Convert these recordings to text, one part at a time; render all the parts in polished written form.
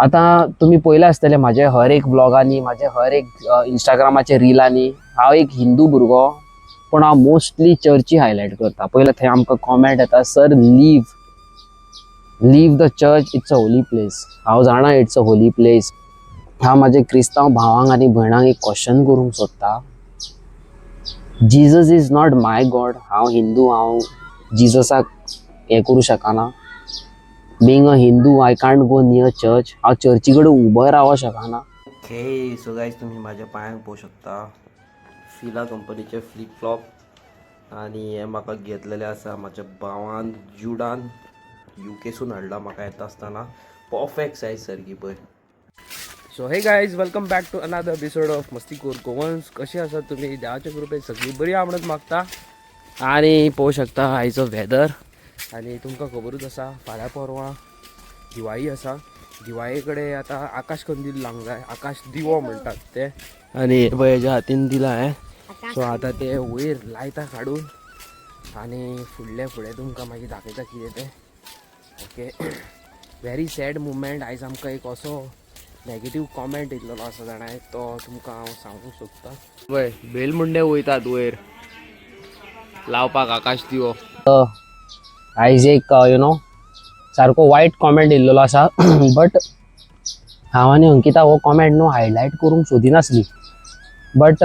आता तुम्ही पळयलें आसतलें म्हाजे हर एक ब्लॉगांनी म्हाजे हर एक इंस्टाग्रामाचे रिलांनी हांव एक हिंदू भुरगो पण हांव मोस्टली चर्ची हायलायट करता। पयलें थंय आमकां कॉमेंट येता, sir leave the church, it's a holy place. हांव जाणा इट्स अ होली प्लेस। हांव म्हाजे क्रिस्तांव भावांक आनी भयणांक एक क्वेश्चन करूंक सोदता। Jesus is not my God. हांव हिंदू, हांव जिजसाक हें करूं शकना। Being a Hindu I can't go near church. हांव चर्ची कडेन उबो रावो शकना। ओके सो गायज तुम्ही माझ्या पायांक पळोवंक शकता फिला कंपनीचे फ्लिप फ्लॉप आणि हे म्हाका घेतलेले आसा म्हाज्या भावान जुडान यूकेसून हाडला म्हाका येता आसतना। परफेक्ट सायज सारकी पळय। So hey guys welcome back to another episode of मस्तीखोर गोवन्स। कशी आसात तुम्ही? देवाच्या कृपेन सगळी बरी आहा म्हणून मागता। आणि पळोवंक शकता आयचो वेदर आणि तुमकां खबरूच आसा फाल्यां परवां दिवाळी आसा। दिवाळे कडेन आतां आकाश कंदील लावंक जाय, आकाश दिवो म्हणटात ते। आणि पळय हेज्या हातीन दिला आहे। सो आतां ते वयर लायता काडून आणि फुडें तुमकां मागीर दाखयता कितें तें। Okay very sad movement. आयज आमकां एक असो नेगेटीव कॉमेंट येयल्लो आसा जाणाय, तो तुमकां हांव सांगूंक सोदतां। पळय बेलमुंडे वयतात वयर लावपाक आकाश दिवो। आयज एक सारको वायट कॉमेंट येयल्लो आसा बट हांव आनी अंकिता हो कॉमेंट न्हू हायलायट करूंक सोदिनासली। बट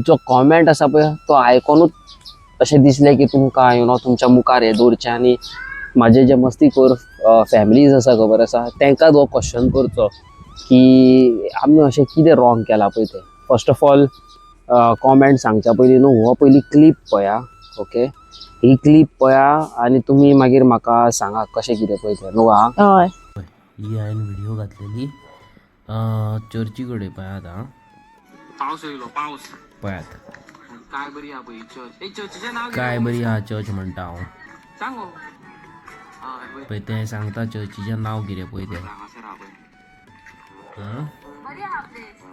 जो कॉमेंट आसा पळय तो आयकोनूच अशें दिसलें की तुमकां तुमच्या मुखार हें दवरचें आनी म्हाजे जे मस्तीखोर फॅमिलीज आसा खबर आसा तांकांच हो क्वेश्चन करचो की आमी अशें कितें रॉंग केलां पळय तें। फर्स्ट ऑफ ऑल कॉमेंट सांगच्या पयलीं न्हू हो पयलीं क्लिप पळया। ओके ही क्लिप पळया आणि तुमी मागीर म्हाका सांगा कशें कितें पळय तें न्हू। हय ही हांवें व्हिडिओ घातलेली चर्ची कडेन पळयात हां। पाऊस येयलो पाऊस पळयात काय बरी हा पळय चर्च। ए चर्चीचें नाव काय बरी हा चर्च म्हणटा हांव। सांग गो। हय पळय पळय तें सांगता चर्चीचें नाव कितें पळय तें। हांगासर हा पळय। बरी आहा प्लेस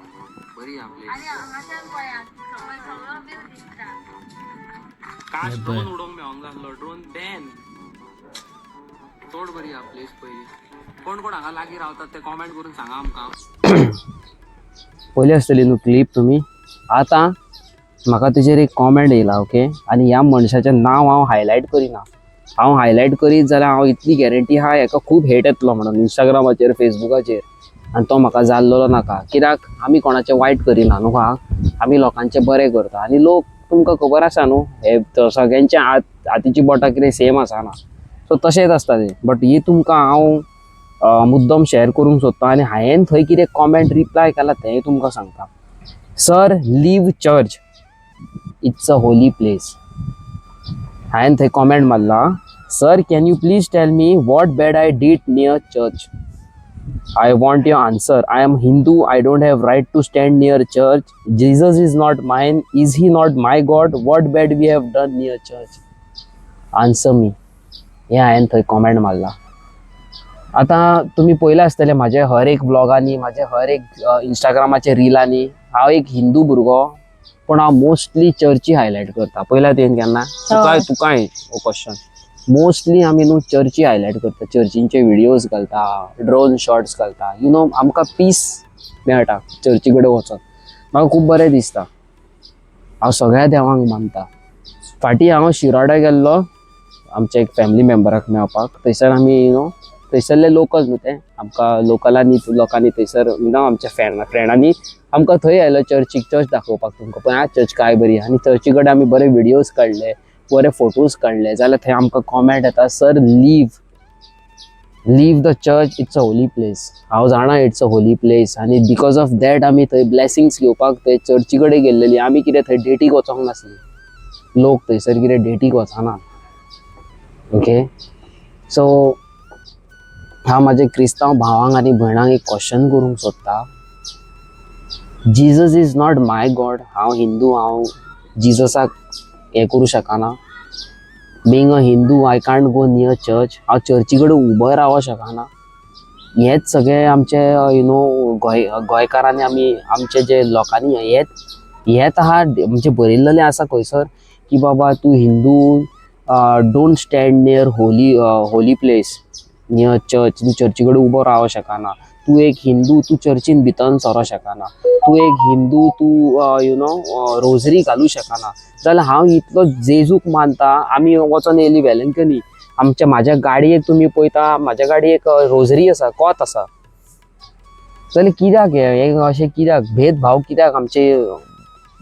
बरी हा प्लेस। आणि हांगाच्यान पळयात सकयल सगळो व्यू दिसता। काश हे पळय ड्रोन उडोवंक मेळोंक जाय ड्रोन बॅन। चड बरी हा प्लेस पळय। कोण कोण हांगा लागीं रावतात ते कॉमेंट करून सांगा आमकां। पयली आसतली न्हू क्लिप तुमी। आतां म्हाका तेजेर एक कॉमेंट येयला ओके आनी ह्या मनशाचें नांव हांव हायलायट करिना। हांव हायलायट करीत जाल्यार हांव इतली गॅरंटी आहा हेका खूब हेट येतलो म्हणून इंस्टाग्रामाचेर फेसबुकाचेर आनी तो म्हाका जाल्लो नाका। कित्याक आमी कोणाचें वायट करिना न्हू हा, आमी लोकांचें बरें करता आनी लोक तुमकां खबर आसा न्हू हे सगळ्यांच्या हातीची बोटां कितें सेम आसना। सो तशेंच आसता तें। बट ही तुमकां हांव मुद्दम शेअर करूंक सोदता आनी हांवें थंय कितें कॉमेंट रिप्लाय केला तेंय तुमकां सांगता। Sir leave church, it's a holy place. हांवें थंय कॉमेंट मारला, sir can you please tell me what bad I did near church? I want your answer. I am Hindu. I don't have right to stand near church. Jesus is not mine. Is he not my God? What bad we have done near church? Answer me. हे हांवें थंय comment मारला। आता तुम्ही पळयलें आसतलें म्हाजे हर एक ब्लॉगांनी म्हाजे हर एक इंस्टाग्रामाचे रिलांनी हांव एक हिंदू भुरगो पण हांव मोस्टली चर्ची हायलायट करता। पयला तें केन्ना तुकाय हो क्वेश्चन मोस्टली आमी न्हू चर्ची हायलायट करता। चर्चींचे व्हिडिओज घालता, ड्रोन शॉट्स घालता। आमकां पीस मेळटा चर्ची कडेन वचोन। म्हाका खूब बरें दिसता। हांव सगळ्या देवांक मानता। फाटीं हांव शिरोड्या गेल्लो आमच्या एक फॅमिली मेंबराक मेळपाक। थंयसर आमी थंयसरले लोकल न्हू ते आमकां लोकांनी थंयसर आमच्या फ्रेंडांनी आमकां थंय आयलो चर्च दाखोवपाक तुमकां पण चर्च काय बरी आनी चर्ची कडेन आमी बरे व्हिडिओज काडले, बरे फोटोज काडले जाल्यार थंय आमकां कॉमेंट येता, sir leave the church, it's a holy place. हांव जाणा इट्स अ होली प्लेस आनी बिकॉज ऑफ दॅट आमी थंय ब्लेसिंग्स घेवपाक थंय चर्ची कडेन गेल्लेली। आमी कितें थंय डेटीक वचोंक नासली। लोक थंयसर कितें डेटीक वचना। ओके सो हांव म्हाजे क्रिस्तांव भावांक आनी भयणांक एक क्वेश्चन करूंक सोदता। Jesus is not my God. हांव हिंदू, हांव जिजसाक हें करूं शकना। Being a Hindu I can't go near church. हांव चर्ची कडेन उबो रावो शकना। हेच सगळे आमचे गोंयकारांनी आमी आमचे जे लोकांनी हेच आहा म्हणजे बरयल्लेलें आसा खंयसर की बाबा तूं Hindu don't stand near holy place. Near church तूं चर्ची कडेन उबो रावो शकना, तूं एक हिंदू तूं चर्चीन भितर सरो शकना, तूं एक हिंदू तूं यू नो रोजरी घालूं शकना, जाल्यार हांव इतलो जेजूक मानता. आमी वचोन येयली वेलंकनी, म्हाज्या गाडयेक तुमी पळयता, म्हाज्या गाडयेक रोजरी आसा, कोत आसा, जाल्यार कित्याक हे अशें कित्याक भेदभाव कित्याक आमचे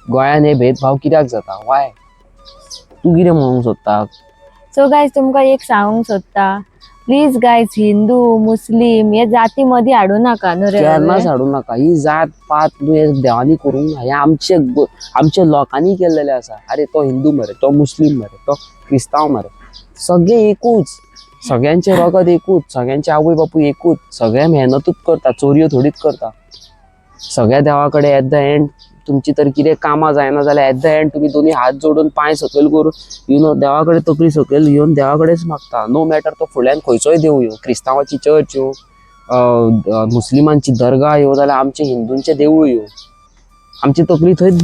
गोंयान हे भेदभाव कित्याक जाता? वाय? तूं कितें म्हणूंक सोदता? सो गायज तुमकां एक सांगूंक सोदता, प्लीज गायज हिंदू मुस्लीम हे जाती मदीं हाडूं नाका न्हू रे. केन्नाच हाडूं नाका. ही जात पात तुवें देवानी करूंक ना. हे आमच्या लोकांनी केल्लेले आसा. अरे तो हिंदू मरे, तो मुस्लीम मरे, तो क्रिस्तांव मरे, सगळे एकूच, सगळ्यांचे रगत एकूच, सगळ्यांचे आवय बापूय एकूच, सगळे मेहनतूच करता, चोरयो थोडीच करता. सगळ्या देवा कडेन एट द एंड तुमची तर कितें कामां जायना जाल्यार एट द एंड तुमी दोनी हात जोडून पांय सकयल करून यू नो देवा कडेन तकली सकयल घेवन देवा कडेनच मागता. नो मॅटर तो फुड्यान खंयचोय देव येवं, क्रिस्तांवाची चर्च येवं, मुस्लिमांची दर्गा येवं, जाल्यार आमचे हिंदूंचे देवूळ येवं, आमची तकली थंयच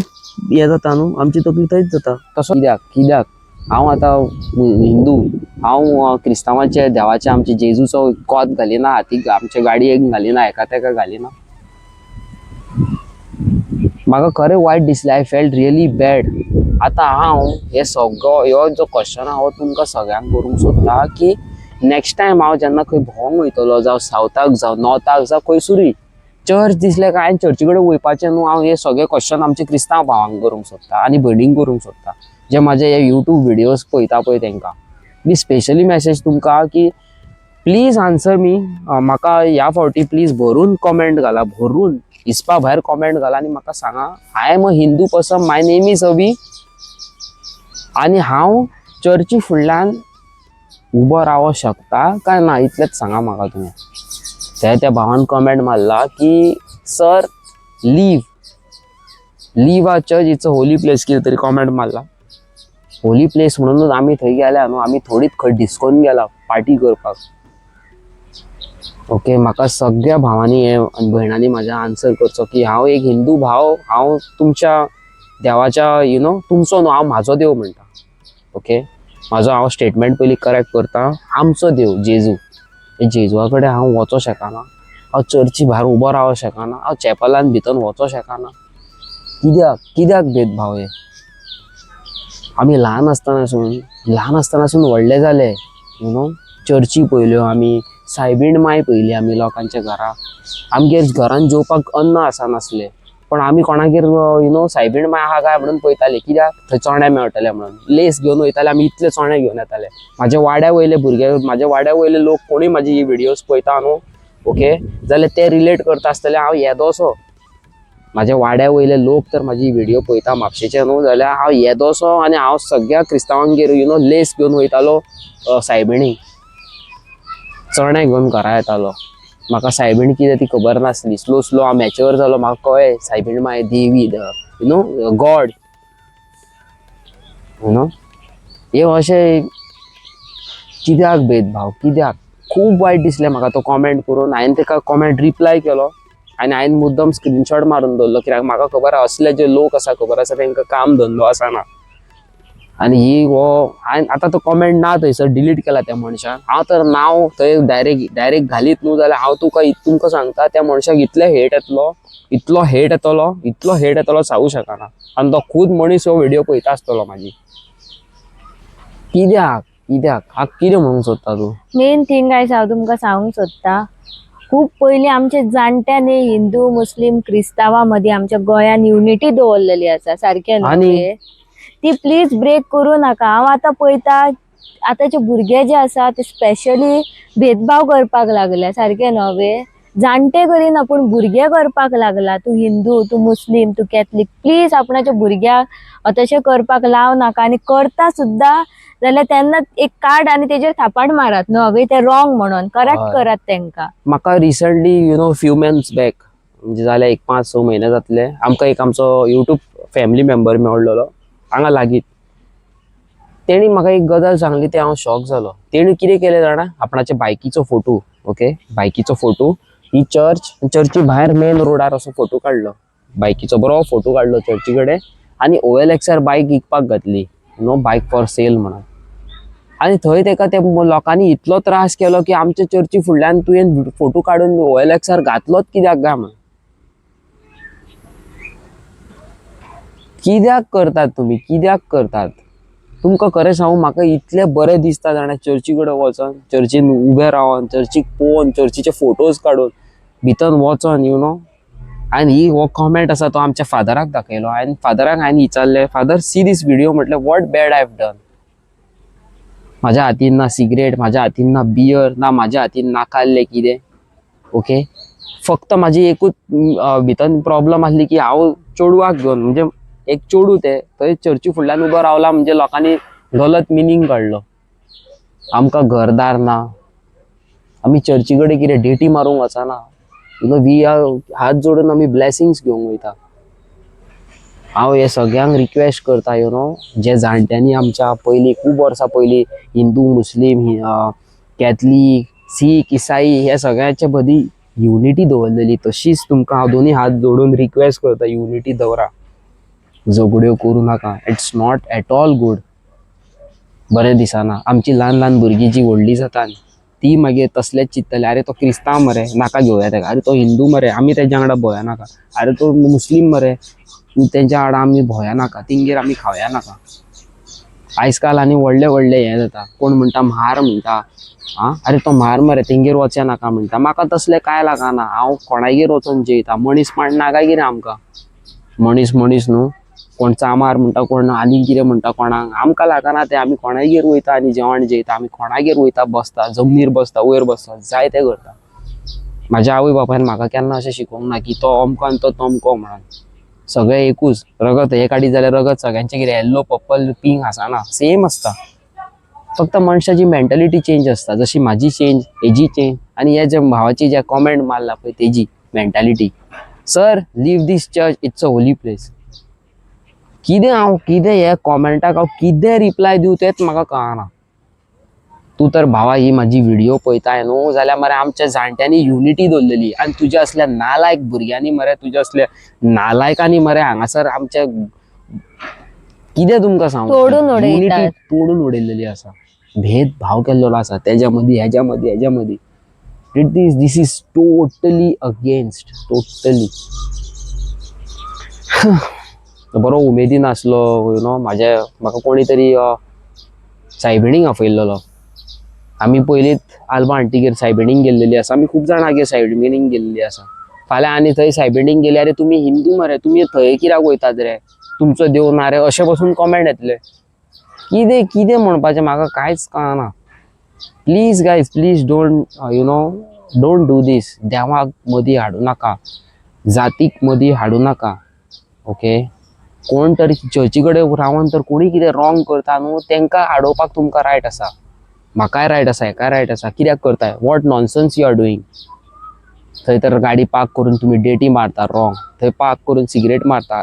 हे जाता न्हू, आमची तकली थंयच जाता. तसो कित्याक हांव आतां हिंदू, हांव क्रिस्तांवाच्या देवाच्या आमच्या जेजूचो कोत घालिना, हातीक आमच्या गाडयेक घालिना, एका तेका घालिना. म्हाका खरें वायट दिसलें. I felt really bad. आतां हांव हे सगळो ह्यो जो क्वेश्चन हांव तुमकां सगळ्यांक करूंक सोदता की नेक्स्ट टायम हांव जेन्ना खंय भोंवंक वयतलो, जावं सावथाक जावं नॉर्थाक जावं खंयसरूय चर्च दिसलें काय हांवें चर्ची कडेन वयपाचें न्हू. हांव हे सगळे क्वेश्चन आमच्या क्रिस्तांव भावांक करूंक सोदता आनी भयणींक करूंक सोदता, जे म्हाजे हे यूट्यूब विडियोज पळयता पळय तेंकां. मी स्पेशली मेसेज तुमकां की प्लीज आन्सर मी. म्हाका ह्या फावटी प्लीज भरून कॉमेंट घाला, भरून हिसपा भायर कॉमेंट घाला आनी म्हाका सांगा, I am a Hindu person, my name is Avi, आनी हांव चर्ची फुडल्यान उबो रावो शकता काय ना, इतलेंच सांगा म्हाका तुमी. त्या भावान कॉमेंट मारला की sir leave a church, it's a holy place, कितें तरी कॉमेंट मारला. होली प्लेस म्हणूनच आमी थंय गेल्या न्हू, आमी थोडीच खंय डिस्कोन गेला पार्टी करपाक. ओके, म्हाका सगळ्या भावांनी हे भयणांनी म्हाज्या आन्सर करचो की हांव एक हिंदू भाव, हांव तुमच्या देवाच्या यू नो तुमचो न्हू, हांव म्हाजो देव म्हणटा. ओके, म्हाजो हांव स्टेटमेंट पयलीं करेक्ट करता. आमचो देव जेजू, हे जेजुआ कडेन हांव वचों शकना, हांव चर्ची भायर उबो रावो शकना, हांव चॅपलान भितर वचों शकना. कित्याक भेदभाव हे? आमी ल्हान आसतनासून व्हडले जाले, यू नो चर्ची पळयल्यो आमी, सायबीण माय पयली आमी लोकांच्या घरा. आमगेर घरान जेवपाक अन्न आसनासलें, पण आमी कोणागेर यू नो सायबीण माय आहा काय म्हणून पळयताले. कित्याक? थंय चणे मेळटले म्हणून. लेस घेवन वयताले आमी, इतले चणे घेवन येताले. म्हाज्या वाड्या वयले भुरगे, म्हाज्या वाड्या वयले लोक कोणूय म्हाजी ही विडियोज पळयता न्हू, ओके, जाल्यार ते रिलेट करता आसतले हांव येदोसो. म्हाज्या वाड्या वयले लोक तर म्हाजी व्हिडिओ पळयता म्हापशेचे न्हू, जाल्यार हांव येदोसो आनी हांव सगळ्या क्रिस्तांवांगेर यू नो लेस घेवन वयतालो सायबिणीक, चणे घेवन घरा येतालो. म्हाका सायबीण कितें ती खबर नासली. स्लो हांव मॅच्युअर जालो, म्हाका कळ्ळें सायबीण माय देवी, you know God, you know. हे अशें कित्याक भेदभाव, कित्याक? खूब वायट दिसलें म्हाका तो कॉमेंट करून. हांवें ताका कॉमेंट रिप्लाय केलो आनी हांवें मुद्दम स्क्रीनशॉट मारून दवरलो, कित्याक म्हाका खबर आसा असले जे लोक आसा खबर आसा तांकां काम धंदो आसना. आनी ही हांवें आतां तो कॉमेंट ना थंयसर, डिलीट केला त्या मनशान. हांव तर नांव थंय डायरेक्ट घालीत न्हू जाल्यार हांव तुमकां सांगता त्या मनशाक इतलो हेट येतलो सांगूं शकना. आनी तो खूब मनीस हो व्हिडिओ पळयता आसतलो म्हाजी. कित्याक हांव कितें म्हणूंक सोदता तूं? मेन थिंग गायज हांव तुमकां सांगूंक सोदता, खूब पयलीं आमचे जाणट्यांनी हिंदू मुस्लीम क्रिस्तांवां मदीं आमच्या गोंयान युनिटी दवरलेली आसा, सारकें न्हू? ती प्लीज ब्रेक करूं नाका. हांव आतां पळयता आतांचे भुरगे जे आसा ते स्पेशली भेदभाव करपाक लागल्या, सारकें न्हय? जाणटे करिना पूण भुरगे करपाक लागला. तूं हिंदू, तूं मुस्लीम, तूं कॅथलीक, प्लीज आपणाच्या भुरग्याक तशें करपाक लाव नाका. आनी करता सुद्दां जाल्यार तेन्ना एक कार्ड आनी तेजेर थापाड मारात न्हय, ते रॉंग म्हणून करेक्ट करात तेंकां. म्हाका recently you know few months back, म्हणजे जाले एक 5-6 म्हयने जातले, आमकां एक आमचो यूट्यूब फॅमिली मेंबर मेळ्ळलो हांगा लागींच. तेणी म्हाका एक गजाल सांगली, ते हांव शॉक जालो. तेणी कितें केलें जाणा, आपणाच्या बायकीचो फोटो, ओके, बायकीचो फोटो, ही चर्ची भायर मेन रोडार असो फोटो काडलो, बायकीचो बरो फोटो काडलो चर्ची कडेन, आनी OLXर बायक विकपाक घातली, नो बायक फॉर सेल म्हणून. आणि थंय तेका त्या लोकांनी इतलो त्रास केलो की आमच्या चर्ची फुडल्यान तुवें फोटो काडून OLXार घातलोच कित्याक काय म्हण. कित्याक करतात तुम्ही, कित्याक करतात? तुमकां खरें सांगू, म्हाका इतलें बरें दिसता जाणा चर्ची कडेन वचोन, चर्चीन उबें रावन, चर्चीक पळोवन, चर्चीचे फोटोज काडून भितर वचोन आनी ही हो कॉमेंट आसा तो आमच्या फादराक दाखयलो. हांवें फादराक विचारलें, फादर सी दीस व्हिडिओ, म्हटलें what bad I have done. म्हाज्या हातीन ना सिगरेट, म्हाज्या हातीन ना बियर, ना म्हाज्या हातीन नाकाल्लें कितें. ओके, फक्त म्हाजी एकूच भितर प्रॉब्लम आसली की हांव चेडवाक घेवन, म्हणजे एक चेडूं ते थंय चर्ची फुडल्यान उबो रावला म्हणजे लोकांनी गलत मिनींग काडलो. आमकां घरदार ना, आमी चर्ची कडेन कितें डेटी मारूंक वचना. वी आर हात जोडून आमी ब्लेसिंग्स घेवंक वयता. हांव हे सगळ्यांक रिक्वेस्ट करता, जे जाणट्यांनी आमच्या पयलीं खूब वर्सां पयलीं हिंदू, मुस्लीम, कॅथलीक, सीख, इसाई हे सगळ्यांच्या मदीं युनिटी दवरलेली, तशीच तुमकां हांव दोनी हात जोडून रिक्वेस्ट करता, युनिटी दवरा. झगड्यो करूं नाका. It's not at all good. बरें दिसना. आमची ल्हान ल्हान भुरगीं जी व्हडलीं जातात ती मागीर तसलेच चिंततले, अरे तो क्रिस्तांव मरे नाका घेवया तेका, अरे तो हिंदू मरे आमी तेज्या वांगडा भोंवया नाका, अरे तो मुस्लीम मरे तेंच्या वांगडा आमी भोंवया नाका, तिंगेर आमी खावया नाका. आयज काल आनी व्हडले व्हडले हे जाता. कोण म्हणटा म्हार म्हणटा, अरे तो म्हार मरे तेंगेर वचया नाका म्हणटा. म्हाका तसलें काय लागना, हांव कोणागेर वचोन जेयता. मनीसपण नाका कितें आमकां? मनीस न्हू, कोण चामार म्हणटा, कोण आनी कितें म्हणटा कोणाक, आमकां लागना तें. आमी कोणागेर वयता आनी जेवण जेयता, आमी कोणागेर वयता बसता, जमनीर बसता, वयर बसता, जाय तें करता. म्हाज्या आवय बापायन म्हाका केन्ना अशें शिकोवंक ना की तो अमको आनी तो तमको म्हणून. सगळे एकूच. रगत हे काडीत जाल्यार रगत सगळ्यांचे कितें येल्लो, पर्पल, पिंक आसना, सेम आसता. फक्त मनशाची मेंटॅलिटी चेंज आसता. जशी म्हाजी चेंज, हेजी चेंज, आनी हे जे भावाची जे कॉमेंट मारला पळय तेजी mentality. Sir, leave this church, it's a holy place. कितें हे कॉमेंटाक हांव कितें रिप्लाय दिवं तेच म्हाका कळना. तूं तर भावा ही म्हाजी व्हिडिओ पळयताय न्हू जाल्यार मरे आमच्या जाणट्यांनी युनिटी दवरलेली, आनी तुज्या असल्या नालायक भुरग्यांनी मरे, तुज्या असल्या नालायकांनी मरे हांगासर आमच्या कितें तुमकां सांगू, तोडून उडयतात. युनिटी तोडून उडयलेली आसा. भेदभाव केल्लो आसा तेज्या मदीं, हेज्या मदीं. दिस इज टोटली अगेन्स्ट, टोटली. बरो उमेदीन आसलो, म्हाका कोणी तरी सायबिणीक आपयल्लो. आमी पयलींच आल्बा आंटीगेर सायबिणीक गेल्लेली आसा. आमी खूब जाणांगेर सायबिणीक गेल्लेली आसा. फाल्यां आनी थंय सायबिणीक गेले, अरे तुमी हिंदू मरे, तुमी थंय कित्याक वयतात रे, तुमचो देव ना रे, अशें पासून कॉमेंट येतले. कितें म्हणपाचें म्हाका कांयच कळना. Please guys, please don't do these. देवाक मदीं हाडूं नाका, जातीक मदीं हाडूं नाका. ओके, कोण तरी चर्ची कडेन रावन तर कोणी कितें रॉंग करता न्हू तेंकां आडोवपाक तुमकां रायट आसा. म्हाकाय रायट आसा, हेकाय रायट आसा. कित्याक करताय? What nonsense you are doing. थंय तर गाडी पार्क करून तुमी डेटी मारता, रॉंग. थंय पार्क करून सिगरेट मारता.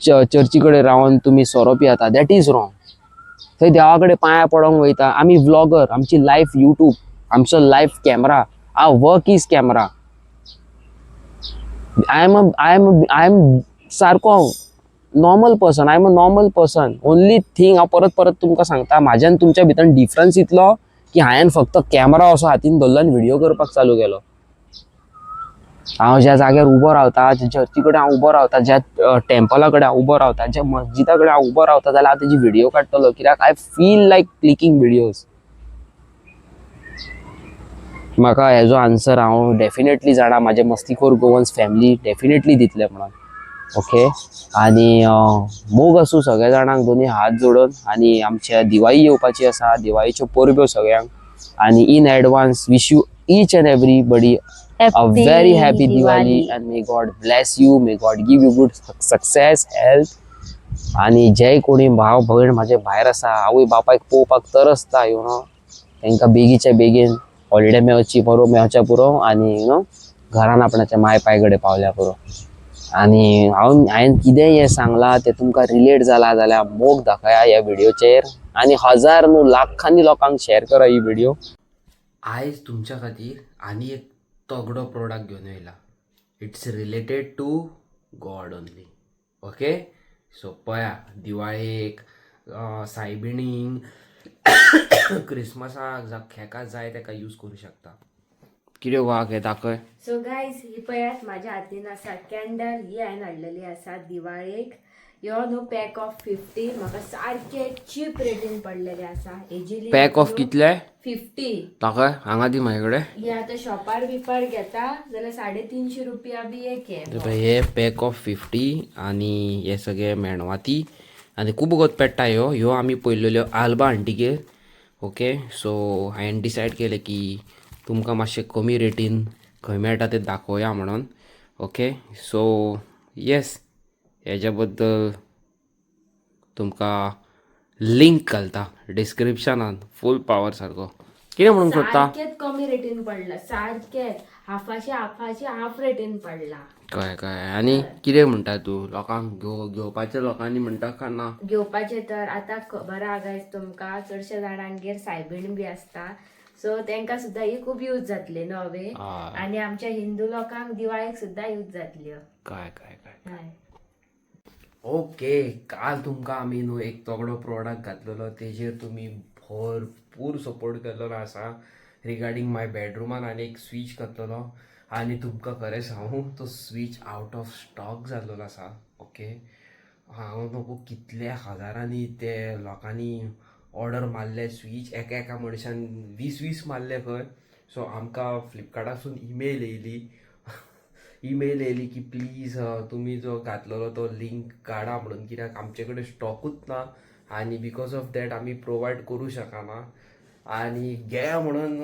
चर्ची कडेन रावन तुमी सोरो पियेता, दॅट इज रॉंग. थंय देवा कडेन पांयां पडोंक वयता. आमी व्लॉगर, आमची लायफ यूट्यूब, आमचो life camera, our work is camera. I am सारको normal person. I am a normal person. Only thing हांव परत परत तुमकां सांगता, म्हाज्यान तुमच्या भितर डिफरन्स इतलो की हांवें फक्त कॅमेरा असो हातीन धरलो आनी व्हिडिओ करपाक चालू केलो. हांव ज्या जाग्यार उबो रावता, ज्या चर्ची कडेन हांव उबो रावता, ज्या टेंपला कडेन हांव उबो रावता, ज्या मस्जिदा कडेन हांव उबो रावता, जाल्यार हांव तेजी व्हिडिओ काडटलो. कित्याक आय फील लायक क्लिकींग व्हिडिओज. म्हाका हेजो आन्सर हांव डेफिनेटली जाणा, म्हाजे मस्तीखोर गोवन्स फॅमिली डेफिनेटली दितले म्हणून. ओके, आनी मोग आसूं सगळ्या जाणांक दोनी हात जोडून. आनी आमच्या दिवाळी येवपाची आसा, दिवाळीच्यो परब्यो सगळ्यांक. आनी in advance wish you each end everybody a very happy Diwali and may God bless you, may God give you good success, health. आणि जे कोणी भाव भयण म्हाजे भायर आसा, आवय बापायक पळोवपाक तरसता, तांकां बेगीच्या बेगीन हॉलिडे मेळच्या पुरो आनी घरान आपणाच्या माय पाय कडेन पावल्या पुरो. आनी हांवें कितें हें सांगलां तें तुमकां रिलेट जालां जाल्यार मोग दाखया ह्या व्हिडिओचेर, आनी 1000 न्हू लाखांनी लोकांक शेअर करा ही व्हिडिओ. आयज तुमच्या खातीर आनी एक तगडो प्रोडक्ट घेवन येयला. It's related to God only. Okay, so पळया, दिवाळेक, सायबिणीक, क्रिसमसाक खेका जाय तेका यूज करू शकता. कितें वाग हे दाखय. सो गायज ही पळयात माझ्या हातीन असा कॅन्डल ही हांवें हाडलेली असा दिवाळेक. ह्यो न्हू पॅक ऑफ 50 म्हाका सारखे चीप रेटीन पडलेले असा. हेजी पॅक ऑफ कितले 50. दाखय हांगा दी माझ्या कडेन. हे आता शॉपार बिपार घेता जाल्यार 350 रुपया बी एक हे. हे पॅक ऑफ 50 आणि हे सगळे मेणवाती आणि खूब वगत पेट्टा ह्यो आमी पयलेल्यो आल्बा आंटिगेर. ओके सो हांवें डिसायड केलें की तुमकां मातशें कमी रेटीन खंय मेळटा तें दाखोवया म्हणून. ओके सो येस हेज्या बद्दल तुमकां लिंक घालता डिस्क्रिप्शनान फूल पावर सारको. कितें म्हणूंक सोदता सारखेच कमी रेटीन पडला सारखे हाफाचे हाफ रेटीन पडला. कळ्ळें आनी कितें म्हणटा तूं लोकांक घेवपाच्या लोकांनी म्हणटा काय ना. घेवपाचे तर आता खबर आहा गायज तुमकां चडशे जाणांगेर सायबीण बी असता. सो तेंका सुद्धा ही खूप यूज जातली नवे. आणि आमच्या हिंदू लोकांक दिवाळेक सुद्धा यूज जातल्यो. काय हय. ओके काल तुमकां आमी न्हू एक तगडो प्रोडक्ट घातलेलो तेजेर तुमी भरपूर सपोर्ट केल्लो आसा. रिगार्डींग माय बेडरुमान आनी एक स्विच घातलेलो आनी तुमकां खरें सांगू तो स्विच आउट ऑफ स्टॉक जाल्लो आसा. ओके हांव नको कितल्या हजारांनी ते लोकांनी ऑर्डर मारले स्विच एका मनशान 20 मारले खंय. सो आमकां फ्लिपकार्टासून ईमेल येयली की प्लीज तुमी जो घातलेलो तो लिंक काडा म्हणून कित्याक आमचे कडेन स्टॉकूच ना आनी बिकॉज ऑफ दॅट आमी प्रोवायड करूं शकना. आनी घे म्हणून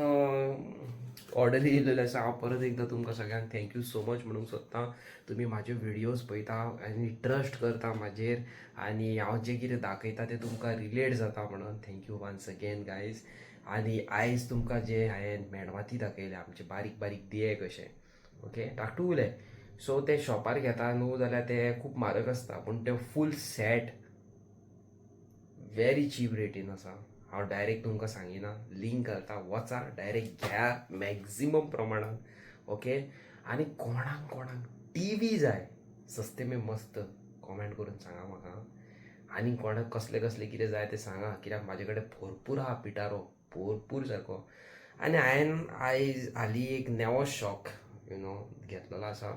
ऑर्डर येयलेले आसा. हांव परत एकदां तुमकां सगळ्यांक थँक्यू सो मच म्हणूंक सोदतां. तुमी म्हाजे व्हिडियोज पळयता आनी ट्रस्ट करता म्हाजेर आनी हांव जें कितें दाखयता तें तुमकां रिलेट जाता म्हणून थँक्यू वन्स अगेन गायज. आनी आयज तुमकां जे हांवें मेणवाती दाखयले आमचे बारीक बारीक दिये कशे. ओके धाकटू उलय. सो ते शॉपार घेता न्हू जाल्यार ते खूब म्हारग आसता पूण ते फूल सेट व्हेरी चीप रेटीन आसा. हांव डायरेक्ट तुमकां सांगिना लिंक घालता वचा डायरेक्ट घ्या मॅक्झिमम प्रमाणान. ओके आनी कोणाक टी व्ही जाय सस्ते में मस्त कॉमेंट करून सांगा म्हाका. आनी कोणाक कसले कितें जाय ते सांगा कित्याक म्हाजे कडेन भरपूर आहा पिटारो भरपूर सारको. आनी हांवें आयज हालीं एक नेवो शॉक घेतलेलो आसा.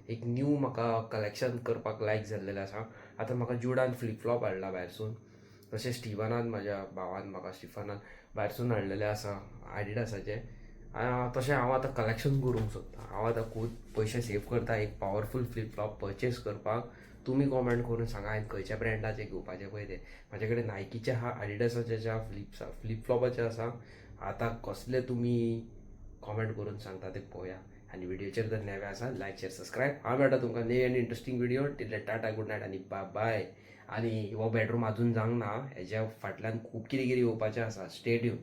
एक न्यू म्हाका कलेक्शन करपाक लायक जाल्लेलें आसा. आतां म्हाका जुडान फ्लिप फ्लॉप हाडला भायरसून. तशें स्टिवनान म्हाज्या भावान म्हाका स्टिफनान भायरसून हाडलेलें आसा आडिडासाचे. तशें हांव आतां कलेक्शन करूंक सोदतां. हांव आतां खूब पयशे सेव करता एक पावरफूल फ्लिप फ्लॉप परचेस करपाक. तुमी कॉमेंट करून सांगा हांवें खंयच्या ब्रँडाचे घेवपाचे पळय ते. म्हाजे कडेन नायकीचे आहा आडिडासाचे आहा फ्लिप फ्लॉपाचे आसा. आतां कसले तुमी कॉमेंट करून सांगता ते पळोवया. आनी व्हिडिओचेर जर नवे आसा लायक शेअर सबस्क्रायब. हांव मेळटा तुमकां नवी आनी इंट्रस्टींग व्हिडिओ. तितले टाटा गुड नायट आनी बाय. आनी हो बेडरूम अजून जावंक ना हेज्या फाटल्यान खूब कितें येवपाचें आसा. Stay tune.